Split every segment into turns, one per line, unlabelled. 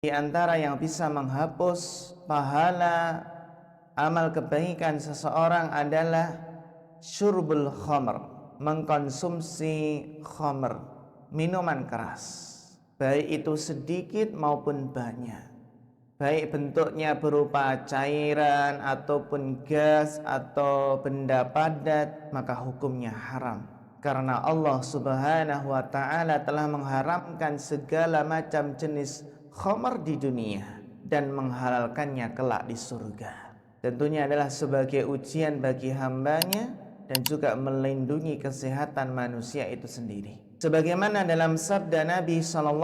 Di antara yang bisa menghapus pahala amal kebaikan seseorang adalah syurbul khamr, mengkonsumsi khamr, minuman keras. Baik itu sedikit maupun banyak. Baik bentuknya berupa cairan ataupun gas atau benda padat, maka hukumnya haram. Karena Allah Subhanahu wa ta'ala telah mengharamkan segala macam jenis khamar di dunia dan menghalalkannya kelak di surga. Tentunya adalah sebagai ujian bagi hambanya dan juga melindungi kesehatan manusia itu sendiri. Sebagaimana dalam sabda Nabi SAW,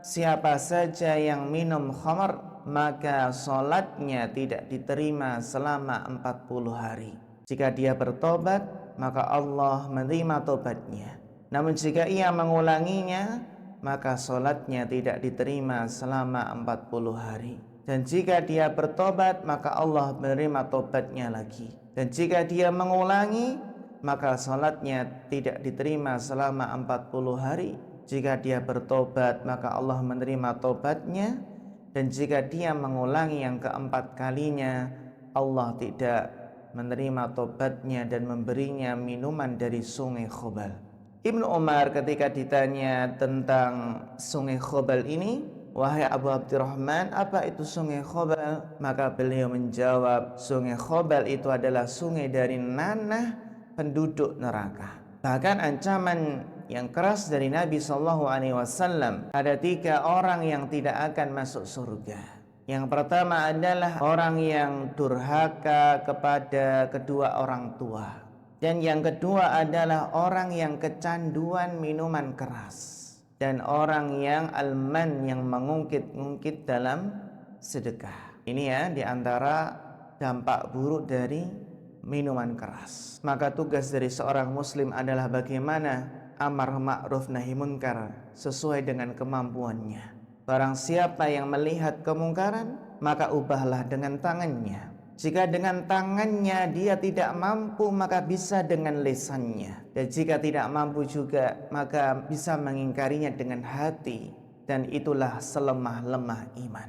siapa saja yang minum khamar maka solatnya tidak diterima selama 40 hari. Jika dia bertobat, maka Allah menerima tobatnya. Namun jika ia mengulanginya, maka solatnya tidak diterima selama 40 hari. Dan jika dia bertobat, maka Allah menerima tobatnya lagi. Dan jika dia mengulangi, maka solatnya tidak diterima selama 40 hari. Jika dia bertobat, maka Allah menerima tobatnya. Dan jika dia mengulangi yang keempat kalinya, Allah tidak menerima tobatnya dan memberinya minuman dari sungai Khobal. Ibnu Umar ketika ditanya tentang sungai Khobal ini, "Wahai Abu Abdurrahman, apa itu sungai Khobal?" Maka beliau menjawab, sungai Khobal itu adalah sungai dari nanah penduduk neraka. Bahkan ancaman yang keras dari Nabi SAW, ada 3 orang yang tidak akan masuk surga. Yang pertama adalah orang yang durhaka kepada kedua orang tua. Dan yang kedua adalah orang yang kecanduan minuman keras. Dan orang yang alman, yang mengungkit-ungkit dalam sedekah. Ini ya diantara dampak buruk dari minuman keras. Maka tugas dari seorang muslim adalah bagaimana amar ma'ruf nahi munkar sesuai dengan kemampuannya. Barang siapa yang melihat kemungkaran, maka ubahlah dengan tangannya. Jika dengan tangannya dia tidak mampu, maka bisa dengan lisannya. Dan jika tidak mampu juga, maka bisa mengingkarinya dengan hati. Dan itulah selemah-lemah iman.